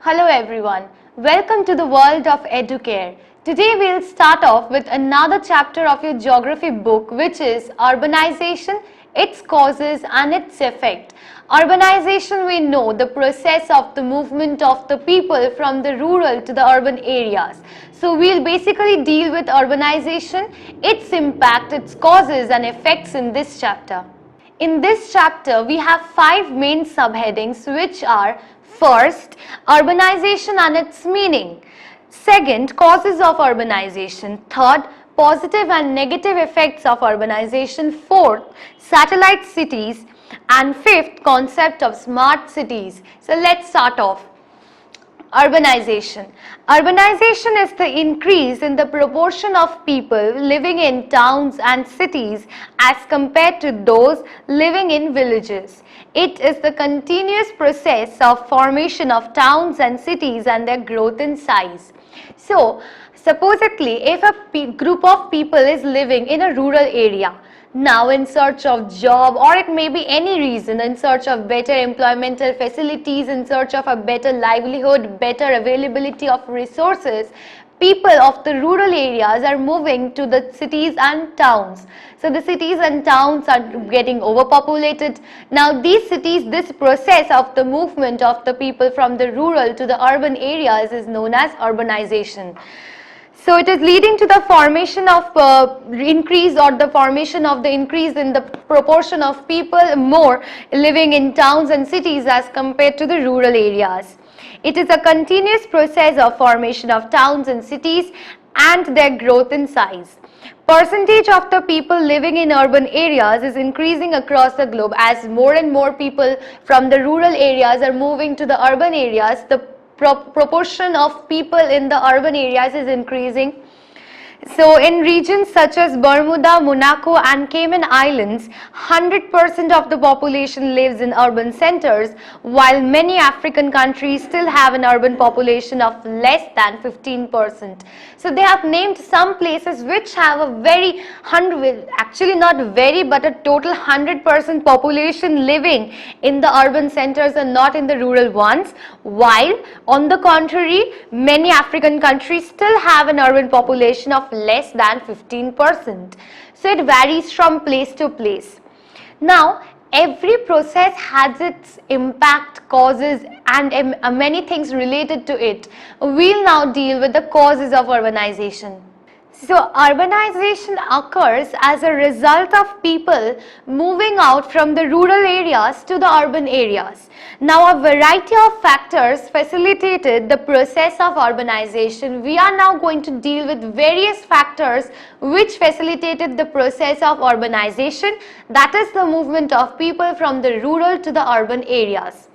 Hello everyone, welcome to the world of Educare. Today we'll start off with another chapter of your geography book, which is urbanization, its causes and its effect. Urbanization, we know, the process of the movement of the people from the rural to the urban areas. So we'll basically deal with urbanization, its impact, its causes and effects in this chapter. In this chapter, we have 5 main subheadings, which are: first, urbanization and its meaning; second, causes of urbanization; third, positive and negative effects of urbanization; fourth, satellite cities; and fifth, concept of smart cities. So let's start off. Urbanization. Urbanization is the increase in the proportion of people living in towns and cities as compared to those living in villages. It is the continuous process of formation of towns and cities and their growth in size. So, supposedly, if a group of people is living in a rural area, now in search of job, or it may be any reason, in search of better employmental facilities, in search of a better livelihood, better availability of resources, people of the rural areas are moving to the cities and towns. So the cities and towns are getting overpopulated. Now these cities, this process of the movement of the people from the rural to the urban areas is known as urbanization. So it is leading to the formation of increase or the formation of the increase in the proportion of people more living in towns and cities as compared to the rural areas. It is a continuous process of formation of towns and cities and their growth in size. Percentage of the people living in urban areas is increasing across the globe. As more and more people from the rural areas are moving to the urban areas, the proportion of people in the urban areas is increasing. So in regions such as Bermuda, Monaco and Cayman Islands, 100% of the population lives in urban centers, while many African countries still have an urban population of less than 15%. So they have named some places which have a very actually not very, but a total 100% population living in the urban centers and not in the rural ones, while on the contrary, many African countries still have an urban population of less than 15%. So it varies from place to place. Now, every process has its impact, causes and many things related to it. We'll now deal with the causes of urbanization. So urbanization occurs as a result of people moving out from the rural areas to the urban areas. Now a variety of factors facilitated the process of urbanization. We are now going to deal with various factors which facilitated the process of urbanization, that is the movement of people from the rural to the urban areas.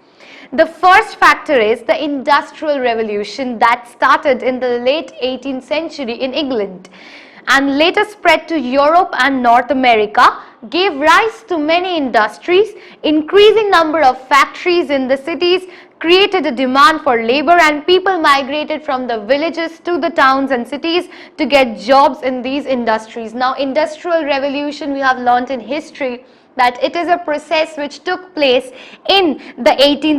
The first factor is the Industrial Revolution that started in the late 18th century in England and later spread to Europe and North America, gave rise to many industries. Increasing number of factories in the cities created a demand for labor, and people migrated from the villages to the towns and cities to get jobs in these industries. Now, Industrial Revolution, we have learnt in history that it is a process which took place in the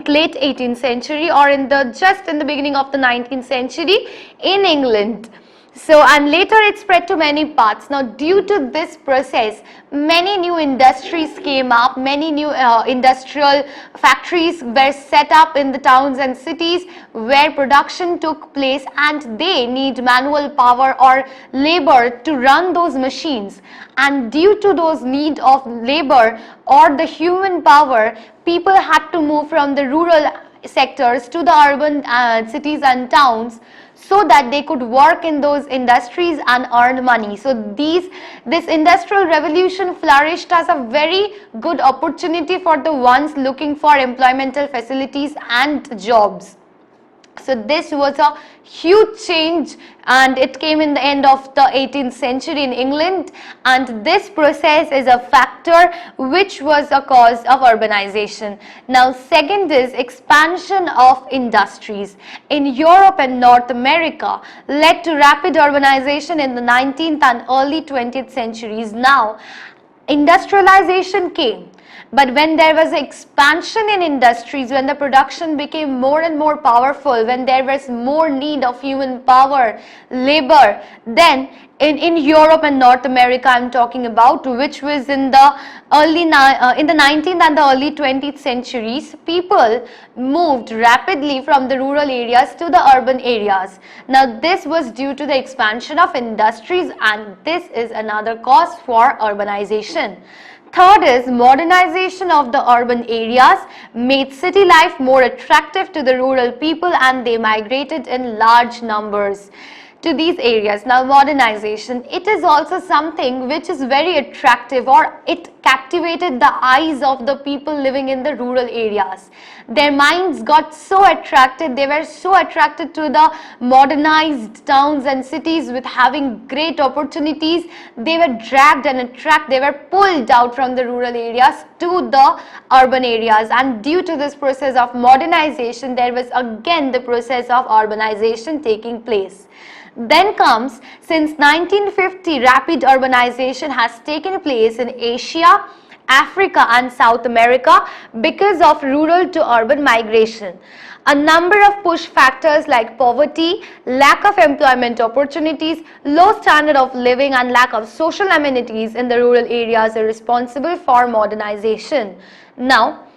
late 18th century or just in the beginning of the 19th century in England. So, and later it spread to many parts. Now, due to this process, many new industries came up, many new industrial factories were set up in the towns and cities where production took place, and they need manual power or labor to run those machines. And due to those need of labor or the human power, people had to move from the rural sectors to the urban cities and towns, so that they could work in those industries and earn money. So this Industrial Revolution flourished as a very good opportunity for the ones looking for employmental facilities and jobs. So this was a huge change, and it came in the end of the 18th century in England, and this process is a factor which was a cause of urbanization. Now second is expansion of industries in Europe and North America led to rapid urbanization in the 19th and early 20th centuries. Now industrialization came. But when there was expansion in industries, when the production became more and more powerful, when there was more need of human power, labor, then in Europe and North America I'm talking about, which was in the in the 19th and the early 20th centuries, people moved rapidly from the rural areas to the urban areas. Now this was due to the expansion of industries, and this is another cause for urbanization. Third is modernization of the urban areas made city life more attractive to the rural people, and they migrated in large numbers to these areas. Now modernization, it is also something which is very attractive, or it captivated the eyes of the people living in the rural areas. Their minds got so attracted, they were so attracted to the modernized towns and cities with having great opportunities. They were dragged and they were pulled out from the rural areas to the urban areas, and due to this process of modernization, there was again the process of urbanization taking place. Then comes, since 1950, rapid urbanization has taken place in Asia, Africa and South America because of rural to urban migration. A number of push factors like poverty, lack of employment opportunities, low standard of living and lack of social amenities in the rural areas are responsible for modernization. Now,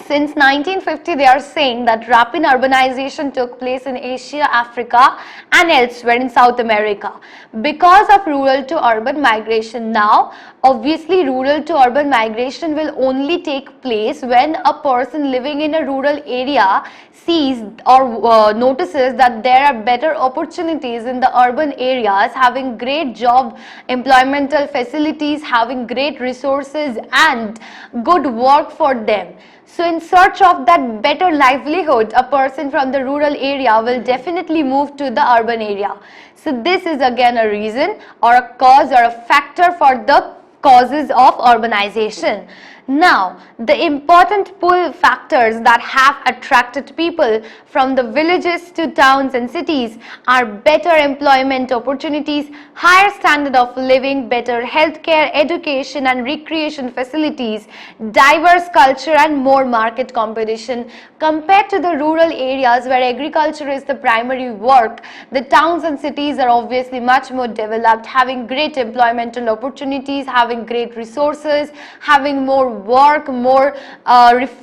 since 1950, they are saying that rapid urbanization took place in Asia, Africa and elsewhere in South America because of rural to urban migration. Now, obviously, rural to urban migration will only take place when a person living in a rural area sees or notices that there are better opportunities in the urban areas, having great job employmental facilities, having great resources and good work for them. So in search of that better livelihood, a person from the rural area will definitely move to the urban area. So this is again a reason or a cause or a factor for the causes of urbanization. Now, the important pull factors that have attracted people from the villages to towns and cities are better employment opportunities, higher standard of living, better healthcare, education and recreation facilities, diverse culture and more market competition. Compared to the rural areas where agriculture is the primary work, the towns and cities are obviously much more developed, having great employmental opportunities, having great resources, having more work, more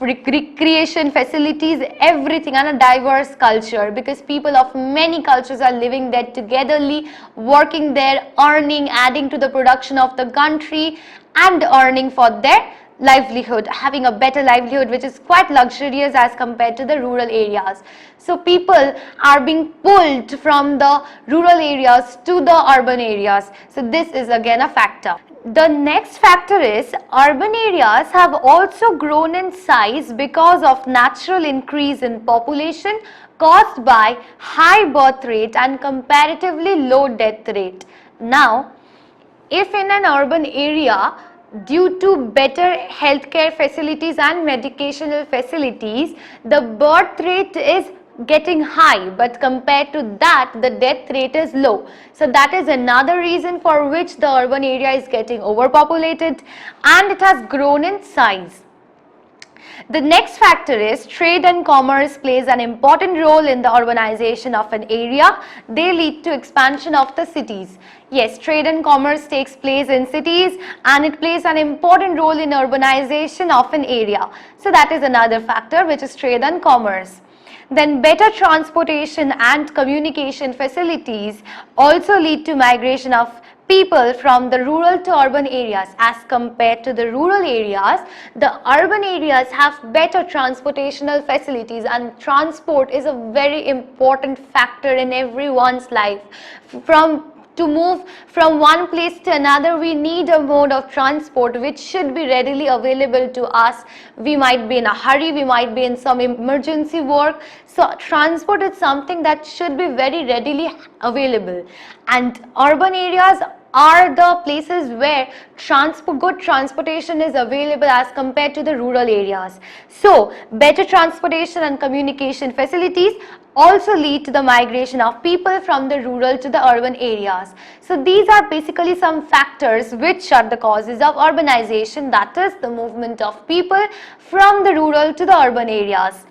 recreation facilities, everything, and a diverse culture, because people of many cultures are living there togetherly, working there, earning, adding to the production of the country and earning for their livelihood, having a better livelihood which is quite luxurious as compared to the rural areas. So people are being pulled from the rural areas to the urban areas. So this is again a factor. The next factor is urban areas have also grown in size because of natural increase in population caused by high birth rate and comparatively low death rate. Now, if in an urban area, due to better healthcare facilities and medicational facilities, the birth rate is getting high, but compared to that the death rate is low. So that is another reason for which the urban area is getting overpopulated and it has grown in size. The next factor is trade and commerce plays an important role in the urbanization of an area. They lead to expansion of the cities. Yes, trade and commerce takes place in cities and it plays an important role in urbanization of an area. So that is another factor, which is trade and commerce. Then better transportation and communication facilities also lead to migration of people from the rural to urban areas. As compared to the rural areas, the urban areas have better transportational facilities, and transport is a very important factor in everyone's life. To move from one place to another, we need a mode of transport which should be readily available to us. We might be in a hurry, we might be in some emergency work. So transport is something that should be very readily available. And urban areas are the places where good transportation is available as compared to the rural areas. So better transportation and communication facilities also lead to the migration of people from the rural to the urban areas. So these are basically some factors which are the causes of urbanization, that is the movement of people from the rural to the urban areas.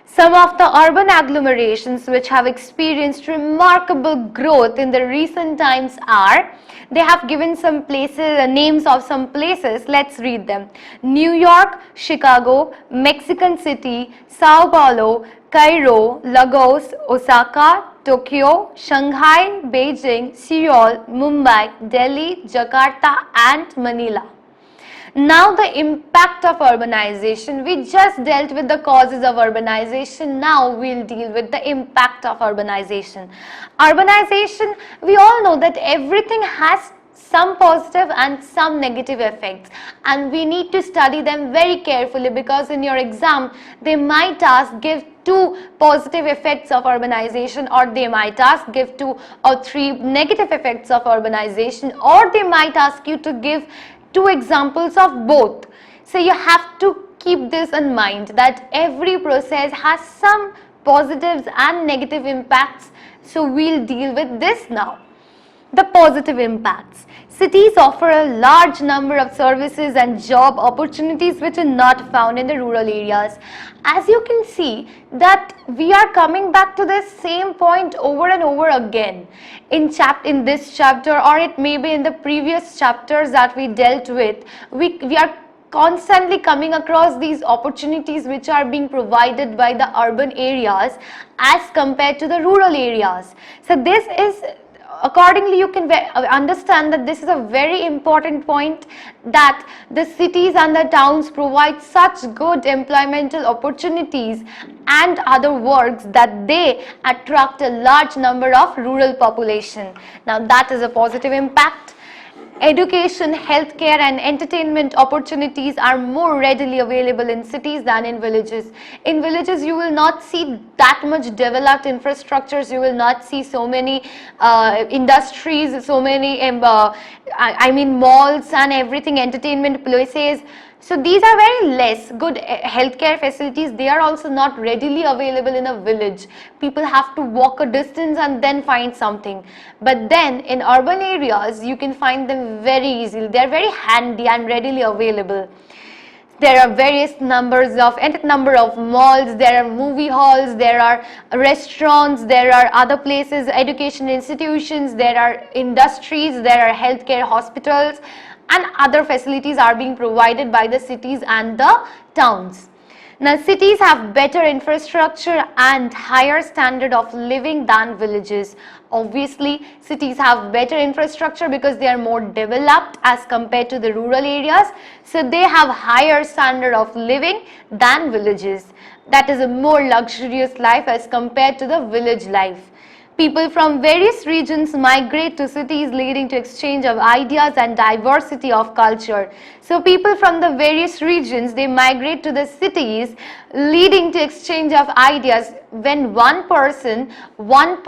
Some of the urban agglomerations which have experienced remarkable growth in the recent times are, they have given some places, names of some places, let's read them. New York, Chicago, Mexican City, Sao Paulo, Cairo, Lagos, Osaka, Tokyo, Shanghai, Beijing, Seoul, Mumbai, Delhi, Jakarta and Manila. Now the impact of urbanization. We just dealt with the causes of urbanization. Now we'll deal with the impact of urbanization. Urbanization, we all know that everything has some positive and some negative effects, and we need to study them very carefully, because in your exam they might ask give 2 positive effects of urbanization, or they might ask give 2 or 3 negative effects of urbanization, or they might ask you to give 2 examples of both. So you have to keep this in mind, that every process has some positives and negative impacts. So we'll deal with this now. The positive impacts. Cities offer a large number of services and job opportunities which are not found in the rural areas. As you can see that we are coming back to the same point over and over again in this chapter, or it may be in the previous chapters that we dealt with. We are constantly coming across these opportunities which are being provided by the urban areas as compared to the rural areas. So this is, accordingly you can understand that this is a very important point, that the cities and the towns provide such good employmental opportunities and other works that they attract a large number of rural population. Now that is a positive impact. Education, healthcare and entertainment opportunities are more readily available in cities than in villages. In villages you will not see that much developed infrastructures, you will not see so many industries, so many malls and everything, entertainment places. So these are very less good healthcare facilities. They are also not readily available in a village. People have to walk a distance and then find something. But then in urban areas you can find them very easily. They are very handy and readily available. There are various number of malls, there are movie halls, there are restaurants, there are other places, education institutions, there are industries, there are healthcare hospitals, and other facilities are being provided by the cities and the towns. Now cities have better infrastructure and higher standard of living than villages. Obviously cities have better infrastructure because they are more developed as compared to the rural areas. So they have higher standard of living than villages. That is a more luxurious life as compared to the village life. People from various regions migrate to cities, leading to exchange of ideas and diversity of culture. So people from the various regions, they migrate to the cities, leading to exchange of ideas. When one person, one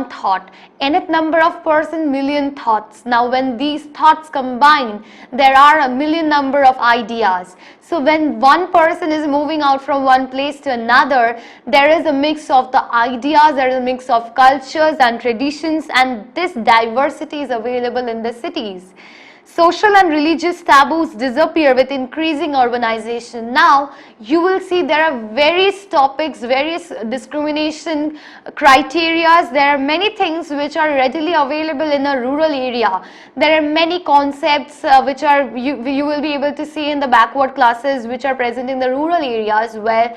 thought, nth number of person, million thoughts. Now when these thoughts combine, there are a million number of ideas. So when one person is moving out from one place to another, there is a mix of the ideas, there is a mix of cultures and traditions, and this diversity is available in the cities. Social and religious taboos disappear with increasing urbanization. Now you will see there are various topics, various discrimination criteria. There are many things which are readily available in a rural area. There are many concepts which are you will be able to see in the backward classes which are present in the rural areas, where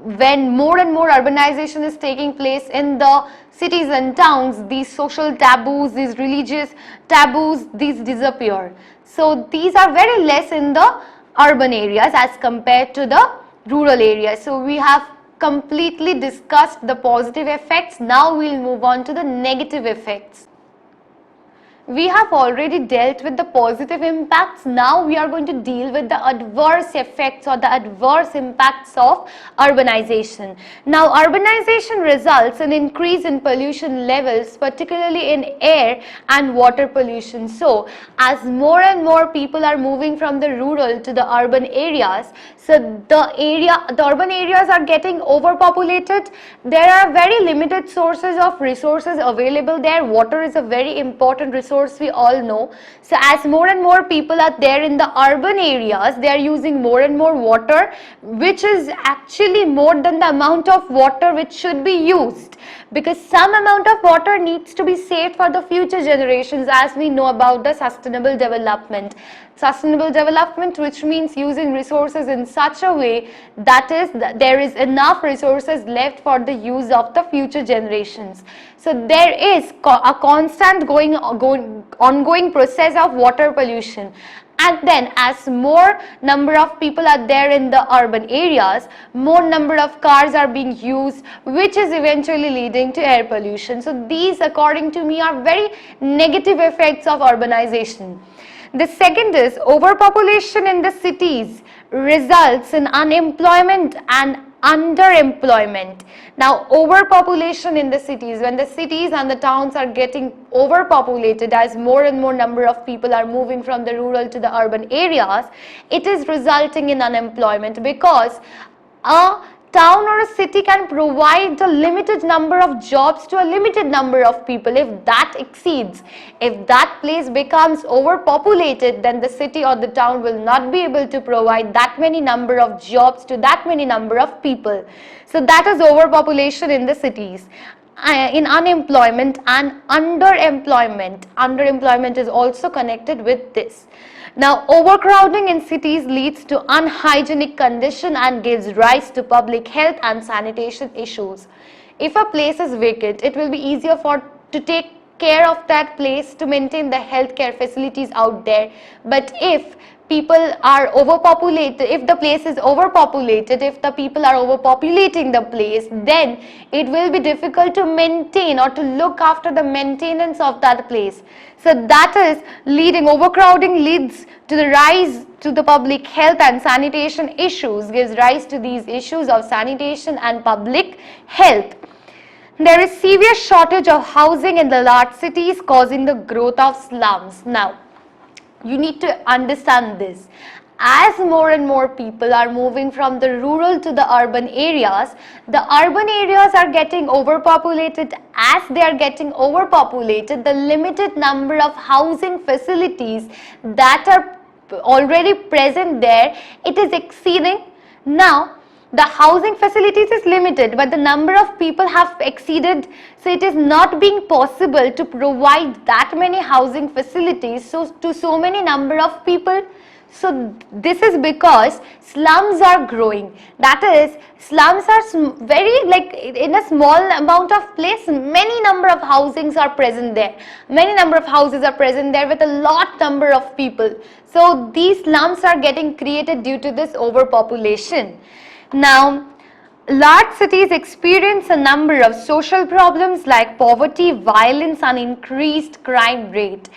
when more and more urbanization is taking place in the cities and towns, these social taboos, these religious taboos, these disappear. So these are very less in the urban areas as compared to the rural areas. So we have completely discussed the positive effects. Now we'll move on to the negative effects. We have already dealt with the positive impacts. Now we are going to deal with the adverse effects or the adverse impacts of urbanization. Now urbanization results in increase in pollution levels, particularly in air and water pollution. So as more and more people are moving from the rural to the urban areas, so the urban areas are getting overpopulated. There are very limited sources of resources available there. Water is a very important resource, we all know. So as more and more people are there in the urban areas, they are using more and more water, which is actually more than the amount of water which should be used, because some amount of water needs to be saved for the future generations, as we know about the sustainable development. Sustainable development, which means using resources in such a way that there is enough resources left for the use of the future generations. So there is a constant ongoing process of water pollution. And then as more number of people are there in the urban areas, more number of cars are being used, which is eventually leading to air pollution. So these, according to me, are very negative effects of urbanization. The second is overpopulation in the cities results in unemployment and underemployment. Now overpopulation in the cities, when the cities and the towns are getting overpopulated as more and more number of people are moving from the rural to the urban areas, it is resulting in unemployment, because a town or a city can provide a limited number of jobs to a limited number of people. If that exceeds, if that place becomes overpopulated, then the city or the town will not be able to provide that many number of jobs to that many number of people. So that is overpopulation in the cities. In unemployment and underemployment. Underemployment is also connected with this. Now, overcrowding in cities leads to unhygienic condition and gives rise to public health and sanitation issues. If a place is vacant, it will be easier to take care of that place, to maintain the healthcare facilities out there. But if people are overpopulated, if the place is overpopulated, if the people are overpopulating the place, then it will be difficult to maintain or to look after the maintenance of that place. So that is leading, overcrowding leads to the rise to the public health and sanitation issues, gives rise to these issues of sanitation and public health. There is severe shortage of housing in the large cities, causing the growth of slums. Now, you need to understand this. As more and more people are moving from the rural to the urban areas are getting overpopulated. As they are getting overpopulated, the limited number of housing facilities that are already present there, it is exceeding. Now, the housing facilities is limited, but the number of people have exceeded, so it is not being possible to provide that many housing facilities to so many number of people. So this is because slums are growing. That is, slums are very, like, in a small amount of place, many number of housings are present there. Many number of houses are present there with a lot number of people. So these slums are getting created due to this overpopulation. Now, large cities experience a number of social problems like poverty, violence, and increased crime rate.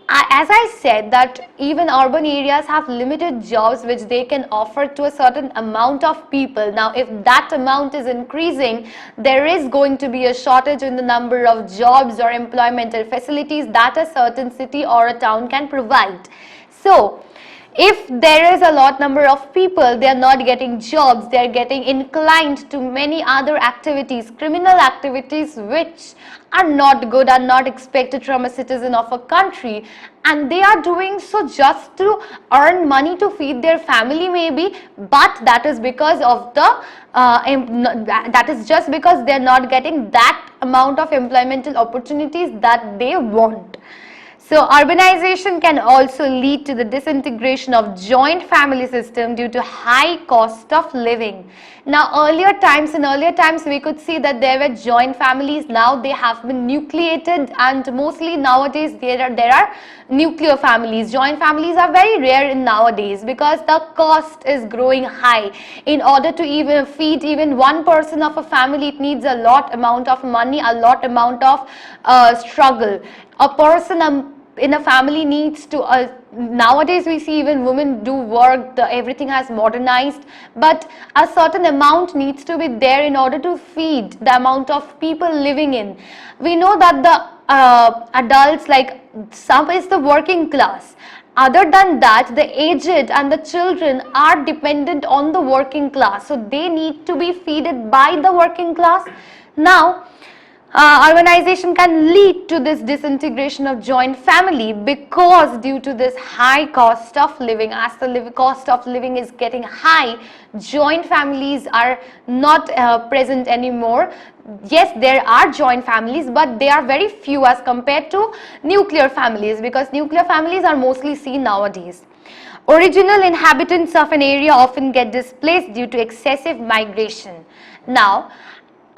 As I said, that even urban areas have limited jobs which they can offer to a certain amount of people. Now, if that amount is increasing, there is going to be a shortage in the number of jobs or employmental facilities that a certain city or a town can provide. So, if there is a lot number of people, they are not getting jobs, they are getting inclined to many other activities, criminal activities, which are not good, are not expected from a citizen of a country, and they are doing so just to earn money to feed their family maybe, but that is because of the that is just because they are not getting that amount of employmental opportunities that they want. So urbanization can also lead to the disintegration of joint family system due to high cost of living. Now in earlier times we could see that there were joint families. Now they have been nucleated, and mostly nowadays there are nuclear families. Joint families are very rare in nowadays because the cost is growing high. In order to even feed even one person of a family, it needs a lot amount of money, a lot amount of struggle. A in a family needs to nowadays we see even women do work, everything has modernized, but a certain amount needs to be there in order to feed the amount of people living in. We know that the adults, like some is the working class. Other than that, the aged and the children are dependent on the working class, so they need to be fed by the working class. Now urbanization can lead to this disintegration of joint family, because due to this high cost of living, as the cost of living is getting high, joint families are not present anymore. Yes, there are joint families, but they are very few as compared to nuclear families, because nuclear families are mostly seen nowadays. Original inhabitants of an area often get displaced due to excessive migration. Now,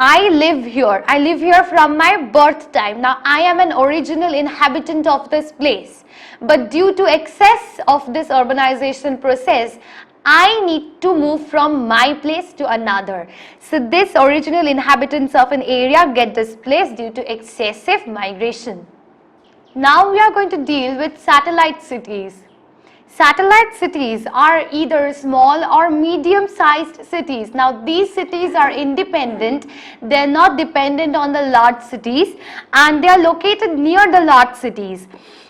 I live here from my birth time. Now I am an original inhabitant of this place, but due to excess of this urbanization process, I need to move from my place to another. So this original inhabitants of an area get displaced due to excessive migration. Now we are going to deal with satellite cities. Satellite cities are either small or medium-sized cities. Now these cities are independent, they are not dependent on the large cities, and they are located near the large cities.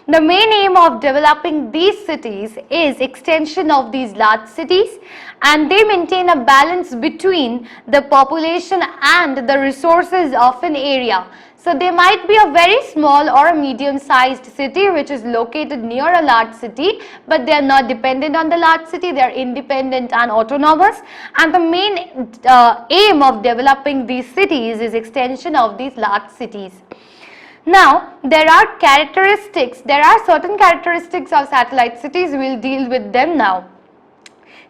The main aim of developing these cities is extension of these large cities, and they maintain a balance between the population and the resources of an area. So they might be a very small or a medium-sized city which is located near a large city, but they are not dependent on the large city, they are independent and autonomous, and the main aim of developing these cities is extension of these large cities. Now, there are certain characteristics of satellite cities. We will deal with them now.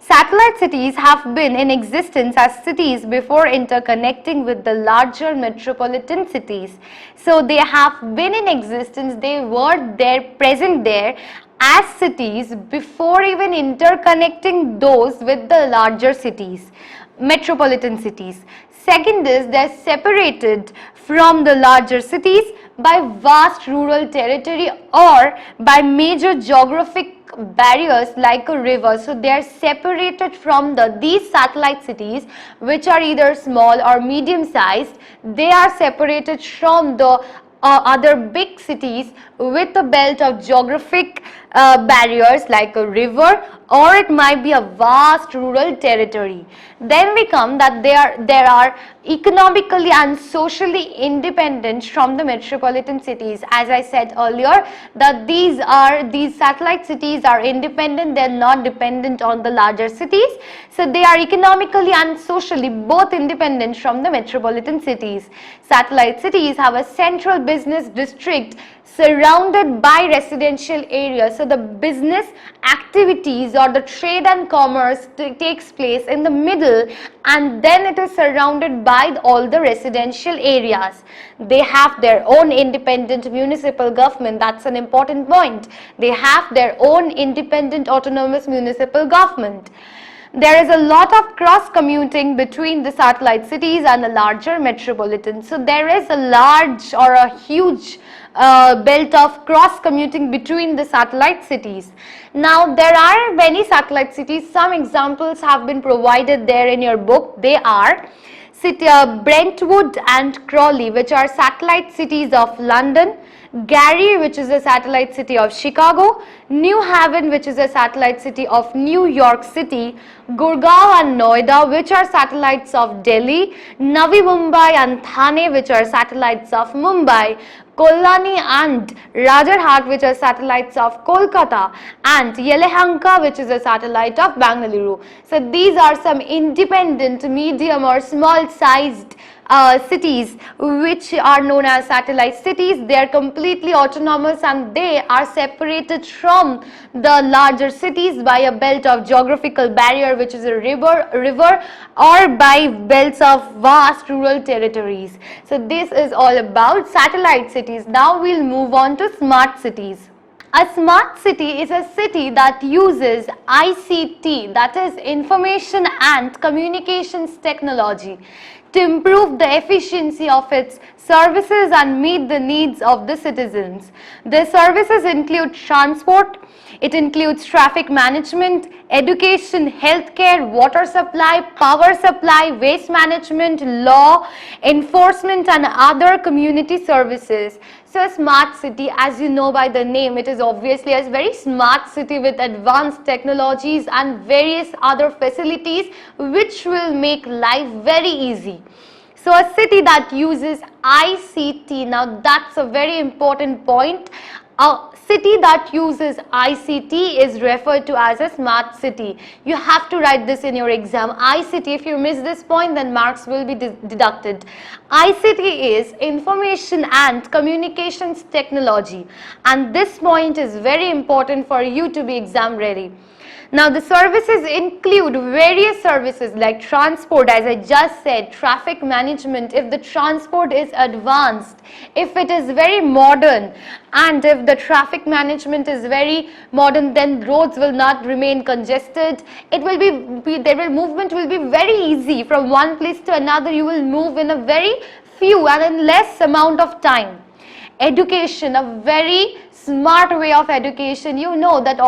Satellite cities have been in existence as cities before interconnecting with the larger metropolitan cities. So they have been in existence, they were there, present there as cities before even interconnecting those with the larger cities, metropolitan cities. Second is they are separated from the larger cities by vast rural territory or by major geographic barriers like a river. So they are separated from these satellite cities, which are either small or medium sized. They are separated from the other big cities with a belt of geographic barriers like a river, or it might be a vast rural territory. Then we come that there are economically and socially independent from the metropolitan cities. As I said earlier, that these satellite cities are independent, they are not dependent on the larger cities. So they are economically and socially both independent from the metropolitan cities. Satellite cities have a central business district surrounded by residential areas. So the business activities or the trade and commerce takes place in the middle, and then it is surrounded by all the residential areas. They have their own independent municipal government. That's an important point. They have their own independent autonomous municipal government. There is a lot of cross commuting between the satellite cities and the larger metropolitan. So there is a large or a huge belt of cross commuting between the satellite cities. Now there are many satellite cities. Some examples have been provided there in your book. They are Brentwood and Crawley, which are satellite cities of London; Gary, which is a satellite city of Chicago; New Haven, which is a satellite city of New York City; Gurgaon and Noida, which are satellites of Delhi; Navi Mumbai and Thane, which are satellites of Mumbai; Kolani and Rajarhat, which are satellites of Kolkata; and Yelahanka, which is a satellite of Bangalore. So these are some independent, medium or small sized cities which are known as satellite cities. They are completely autonomous and they are separated from the larger cities by a belt of geographical barrier, which is a river, or by belts of vast rural territories. So this is all about satellite cities. Now we'll move on to smart cities. A smart city is a city that uses ICT, that is information and communications technology, to improve the efficiency of its services and meet the needs of the citizens. The services include transport, it includes traffic management, education, healthcare, water supply, power supply, waste management, law, enforcement and other community services. So a smart city, as you know by the name, it is obviously a very smart city with advanced technologies and various other facilities which will make life very easy. So a city that uses ICT, now that's a very important point. A city that uses ICT is referred to as a smart city. You have to write this in your exam. ICT, if you miss this point, then marks will be deducted. ICT is Information and Communications Technology, and this point is very important for you to be exam ready. Now the services include various services like transport, as I just said, traffic management, if the transport is advanced, if it is very modern, and if the traffic management is very modern, then roads will not remain congested. It will movement will be very easy from one place to another. You will move in a very few and in less amount of time. Education, a very smart way of education. You know that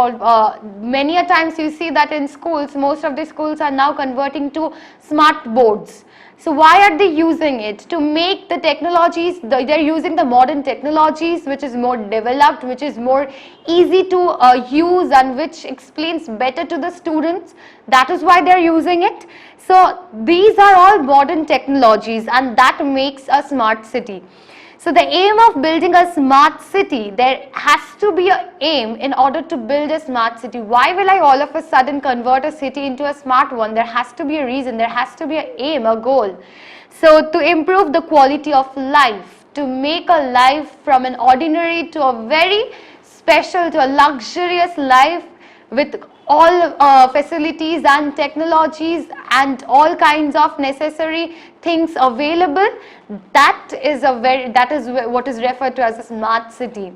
many a times you see that in schools, most of the schools are now converting to smart boards. So why are they using it? To make the technologies, they're using the modern technologies which is more developed, which is more easy to use and which explains better to the students. That is why they're using it. So these are all modern technologies and that makes a smart city. So the aim of building a smart city, there has to be an aim in order to build a smart city. Why will I all of a sudden convert a city into a smart one? There has to be a reason, there has to be an aim, a goal. So to improve the quality of life, to make a life from an ordinary to a very special to a luxurious life with all facilities and technologies and all kinds of necessary things available, that is what is referred to as a smart city.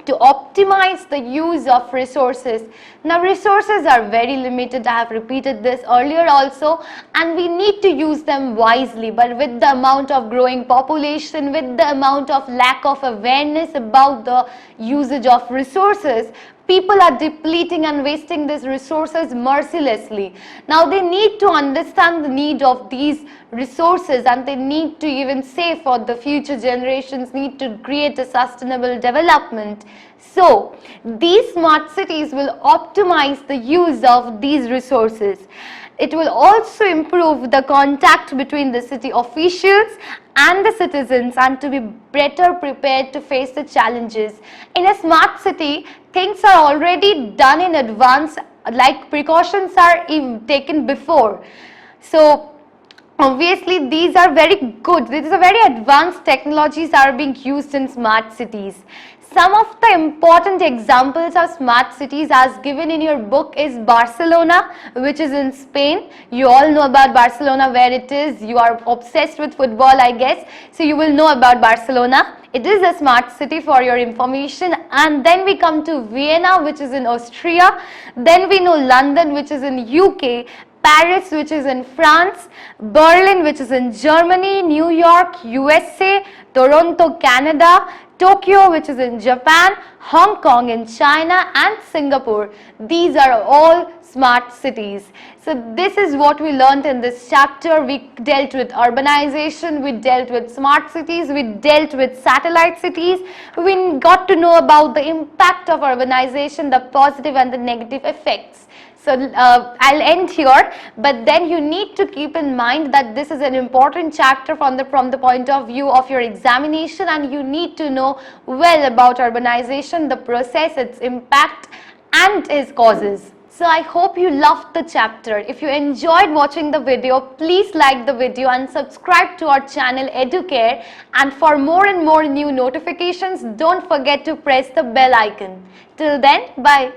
To optimize the use of resources. Now resources are very limited, I have repeated this earlier also, and we need to use them wisely, but with the amount of growing population, with the amount of lack of awareness about the usage of resources, people are depleting and wasting these resources mercilessly. Now they need to understand the need of these resources and they need to even save for the future generations, need to create a sustainable development. So these smart cities will optimize the use of these resources. It will also improve the contact between the city officials and the citizens and to be better prepared to face the challenges. In a smart city, things are already done in advance, like precautions are taken before. So obviously these are very good. These are very advanced technologies are being used in smart cities. Some of the important examples of smart cities as given in your book is Barcelona, which is in Spain. You all know about Barcelona, where it is. You are obsessed with football, I guess. So you will know about Barcelona. It is a smart city for your information. And then we come to Vienna, which is in Austria. Then we know London, which is in UK. Paris, which is in France, Berlin, which is in Germany, New York, USA, Toronto, Canada, Tokyo, which is in Japan, Hong Kong in China, and Singapore. These are all smart cities. So this is what we learned in this chapter. We dealt with urbanization, we dealt with smart cities, we dealt with satellite cities. We got to know about the impact of urbanization, the positive and the negative effects. So I'll end here, but then you need to keep in mind that this is an important chapter from the point of view of your examination, and you need to know well about urbanization, the process, its impact and its causes. So I hope you loved the chapter. If you enjoyed watching the video, please like the video and subscribe to our channel Educare, and for more and more new notifications, don't forget to press the bell icon. Till then, bye.